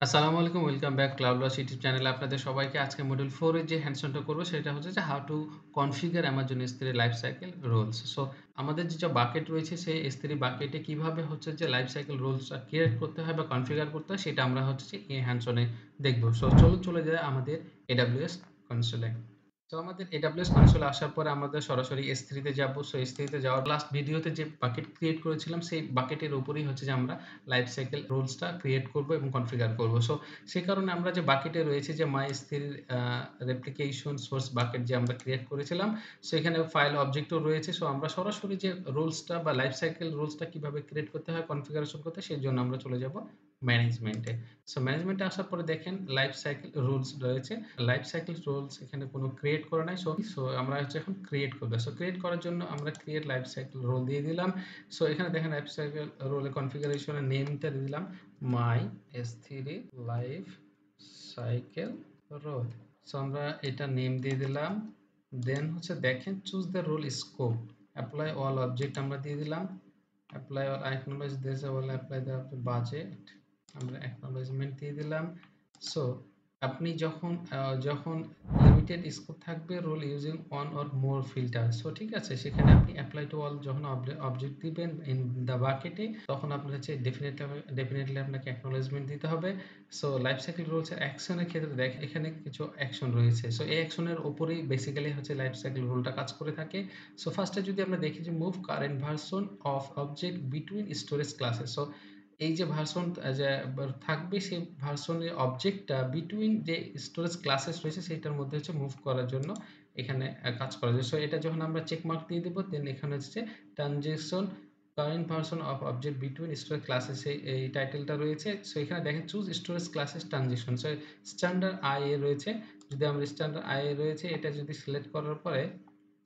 আসসালামু আলাইকুম। Welcome back ক্লাউডওয়াচ YouTube চ্যানেলে আপনাদের সবাইকে। আজকে মডিউল 4 এর যে হ্যান্ডস-অনটা করব সেটা হচ্ছে যে how to configure Amazon S3 life cycle rules. So আমাদের যে বাকেট রয়েছে সেই S3 বাকেটে কিভাবে হচ্ছে যে লাইফ সাইকেল রুলসটা ক্রিয়েট করতে হয় বা কনফিগার করতে হয় সেটা আমরা হচ্ছে যে এই হ্যান্ডস-অনে দেখব। সো চলুন চলে যাই আমাদের AWS কনসোলে। তো আমাদের AWS কনসোলে আসার পরে আমাদের সরাসরি S3 তে যাব। সো S3 তে যাওয়ার লাস্ট ভিডিওতে যে বাকেট ক্রিয়েট করেছিলাম সেই বাকেটের উপরেই হচ্ছে যে আমরা লাইফ সাইকেল রুলসটা ক্রিয়েট করব এবং কনফিগার করব। সো সে কারণে আমরা যে বাকেটে রয়েছে যে MyS3 রেপ্লিকেশন সোর্স বাকেট যে আমরা ক্রিয়েট করেছিলাম। সো এখানে ফাইল অবজেক্টও রয়েছে। সো আমরা সরাসরি যে রুলসটা বা লাইফ সাইকেল রুলসটা কিভাবে ক্রিয়েট করতে হয়, কনফিগারেশন করতে হয় সেজন্য আমরা চলে যাব ম্যানেজমেন্টে। সো ম্যানেজমেন্টে আসার পরে দেখেন লাইফ সাইকেল রুলস রয়েছে। লাইফ সাইকেল রুলস এখানে কোনো ক্রিয়েট করা নাই। সো আমরা হচ্ছে এখন ক্রিয়েট করব। সো ক্রিয়েট করার জন্য আমরা ক্রিয়েট লাইফ সাইকেল রোল দিয়ে দিলাম। সো এখানে দেখেন লাইফ সাইকেল রোলের কনফিগারেশনের নেমটা দিয়ে দিলাম my S3 life cycle role. So আমরা এটা নেম দিয়ে দিলাম। দেন হচ্ছে দেখেন choose the role scope. Apply all object আমরা দিয়ে দিলাম। Apply all acknowledge this all apply the budget আমরা অ্যাকনোলেজমেন্ট দিয়ে দিলাম। সো আপনি যখন লিমিটেড স্কোপ থাকবে role using one or more filter. So ঠিক আছে, সেখানে আপনি অ্যাপ্লাই টু অল যখন অবজেক্ট দিবেন ইন দ্য বাকেটে তখন আপনার হচ্ছে ডেফিনেটলি আপনাকে অ্যাকনোলেজমেন্ট দিতে হবে। সো লাইফ সাইকেল রুলস এর অ্যাকশনের ক্ষেত্রে দেখেন এখানে কিছু অ্যাকশন রয়েছে। সো এই অ্যাকশনের উপরেই বেসিক্যালি হচ্ছে লাইফ সাইকেল রুলটা কাজ করে থাকে। সো ফার্স্টে যদি আমরা দেখি যে move current version of object between storage classes. So এই যে ভার্সন যে থাকবে সেই ভার্সনের অবজেক্টটা বিটুইন যে স্টোরেজ ক্লাসেস রয়েছে সেটার মধ্যে হচ্ছে মুভ করার জন্য এখানে কাজ করা যায়। সো এটা যখন আমরা চেক মার্ক দিয়ে দেব দেন এখানে হচ্ছে transaction current version of object between storage classes এই টাইটেলটা রয়েছে। সো এখানে দেখেন choose storage classes transaction. So standard IA রয়েছে। যদি আমরা স্ট্যান্ডার্ড আইএ রয়েছে এটা যদি সিলেক্ট করার পরে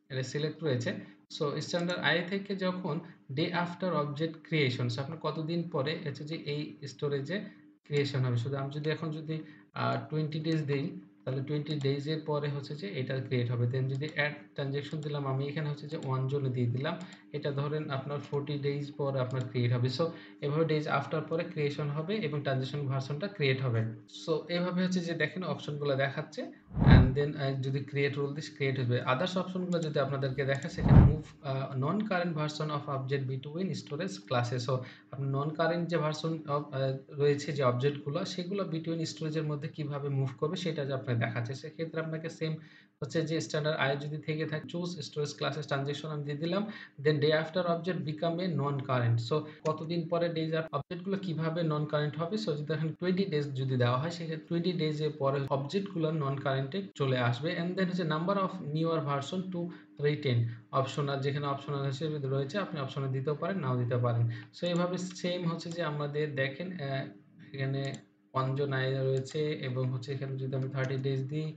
এটা সিলেক্ট রয়েছে। সো স্ট্যান্ডার্ড আই থেকে যখন day after object creation, so আপনার কতদিন পরে হচ্ছে যে এই স্টোরেজে ক্রিয়েশন হবে। শুধু আমি যদি এখন যদি 20 ডেজ দেই তাহলে 20 ডেজ এর পরে হচ্ছে যে এটা ক্রিয়েট হবে। দেন যদি অ্যাড ট্রানজাকশন দিলাম আমি এখানে হচ্ছে যে 1 জনে দিয়ে দিলাম। এটা ধরেন আপনার 40 ডেজ পর আপনার ক্রিয়েট হবে। সো এভাবে ডেজ আফটার পরে ক্রিয়েশন হবে এবং ট্রানজাকশন ভার্সনটা ক্রিয়েট হবে। সো এভাবে হচ্ছে যে দেখেন অপশনগুলো দেখাচ্ছে। অ্যান্ড দেন যদি ক্রিয়েট রোল দিস ক্রিয়েট হবে। আদার্স অপশনগুলো যদি আপনাদেরকে দেখায় সেখানে move non current version of object between storage classes. So আপনি নন কারেন্ট যে ভার্সন অফ রয়েছে যে অবজেক্টগুলো সেগুলো বিটুইন স্টোরেজের মধ্যে কিভাবে মুভ করবে সেটা যে আপনাকে দেখাচ্ছে। সেক্ষেত্রে আপনাকে সেম হচ্ছে যে স্ট্যান্ডার্ড আই যদি থেকে থাকে চুজ স্টোরেজ ক্লাসেস ট্রানজেকশন আমি দিয়ে দিলাম। Then day after object become a non current. So কতদিন পরে ডেজ অবজেক্টগুলো কিভাবে নন কারেন্ট হবে। সো যদি দেখেন 20 ডেজ যদি দেওয়া হয় সেক্ষেত্রে 20 ডেজ এর পরে অবজেক্টগুলো নন কারেন্টে চলে আসবে। এন্ড দেন হচ্ছে number of newer version to retain optional, যেখানে অপশনাল হিসেবে রয়েছে আপনি অপশনে দিতেও পারেন নাও দিতে পারেন। সো এইভাবে সেম হচ্ছে যে আমাদের দেখেন এখানে অঞ্জন আয় রয়েছে এবং হচ্ছে এখানে যদি আমি 30 ডেজ দিই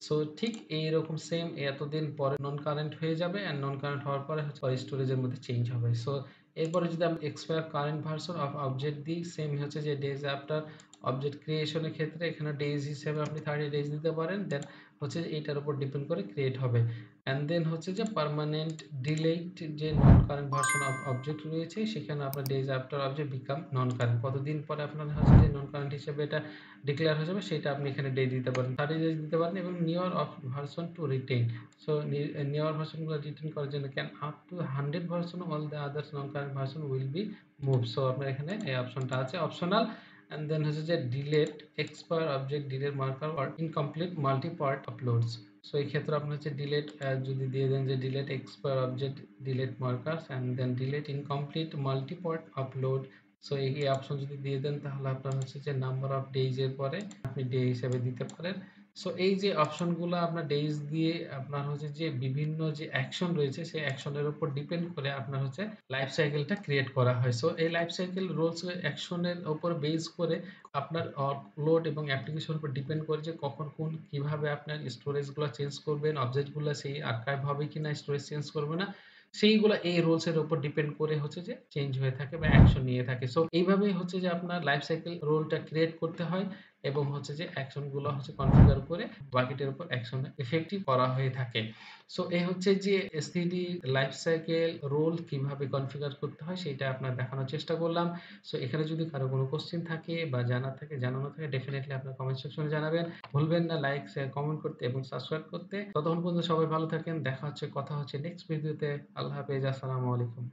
সো ঠিক এইরকম সেম এতদিন পরে নন কারেন্ট হয়ে যাবে অ্যান্ড নন কারেন্ট হওয়ার পরে হচ্ছে স্টোরেজের মধ্যে চেঞ্জ হবে। সো এরপরে যদি আমি expire current version of object দিই সেম হচ্ছে যে ডেজ আফটার অবজেক্ট ক্রিয়েশনের ক্ষেত্রে এখানে ডেজ হিসেবে আপনি 30 ডেজ দিতে পারেন। দেন হচ্ছে যে এইটার উপর ডিপেন্ড করে ক্রিয়েট হবে। অ্যান্ড দেন হচ্ছে যে পার্মানেন্ট ডিলেট যে নন কারেন্ট ভার্সন অফ অবজেক্ট রয়েছে সেখানে আপনার ডেজ আফটার অবজেক্ট বিকাম নন কারেন্ট কতদিন পরে আপনার হচ্ছে যে নন কারেন্ট হিসেবে এটা ডিক্লেয়ার হয়ে যাবে সেটা আপনি এখানে ডে দিতে পারেন, 30 ডেজ দিতে পারেন এবং newer of version to retain. So newer ভার্সনগুলো রিটেইন করার জন্য can up to 100 version all the others non current version will be move. So আপনার এখানে এই অপশনটা আছে অপশনাল। অ্যান্ড দেন হচ্ছে যে delete expire object delete marker or incomplete multipart uploads. So এই ক্ষেত্রে আপনার হচ্ছে ডিলেট যদি দিয়ে দেন যে delete expire object delete markers and then delete incomplete multipart upload. So এই অপশন যদি দিয়ে দেন তাহলে আপনার হচ্ছে যে নাম্বার অফ ডেজ এর পরে আপনি ডে হিসেবে দিতে পারেন। সো এই যে অপশনগুলো আপনার ডেজ দিয়ে আপনার হচ্ছে যে বিভিন্ন যে অ্যাকশন রয়েছে সেই অ্যাকশনের উপর ডিপেন্ড করে আপনার হচ্ছে লাইফ সাইকেলটা ক্রিয়েট করা হয়। সো এই লাইফ সাইকেল রোলস অ্যাকশনের উপর বেস করে আপনার লোড এবং অ্যাপ্লিকেশনের উপর ডিপেন্ড করে যে কখন কোন কিভাবে আপনার স্টোরেজগুলো চেঞ্জ করবেন, অবজেক্টগুলো সেই আর্কাইভ হবে কিনা, স্টোরেজ চেঞ্জ করবে না, সেইগুলো এই রোলস এর উপর ডিপেন্ড করে হচ্ছে যে চেঞ্জ হয়ে থাকে বা অ্যাকশন নিয়ে থাকে। সো এইভাবেই হচ্ছে যে আপনার লাইফ সাইকেল রোলটা ক্রিয়েট করতে হয়। এবং হচ্ছে যে অ্যাকশন গুলো হচ্ছে কনফিগার করে বাকেটের উপর অ্যাকশন ইফেক্টিভ করা হয়ে থাকে। সো এই হচ্ছে যে এসটিডি লাইফ সাইকেল রোল কিভাবে কনফিগার করতে হয় সেটা আপনার দেখানোর চেষ্টা করলাম। সো এখানে যদি কারো কোনো কোশ্চেন থাকে বা জানার থাকে, জানানো থাকে, ডেফিনিটলি আপনার কমেন্ট সেকশনে জানাবেন। ভুলবেন না লাইক, শেয়ার, কমেন্ট করতে এবং সাবস্ক্রাইব করতে। ততক্ষণ পর্যন্ত সবাই ভালো থাকেন। দেখা হচ্ছে, কথা হচ্ছে নেক্সট ভিডিওতে। আল্লাহ হাফেজ। আসসালামু আলাইকুম।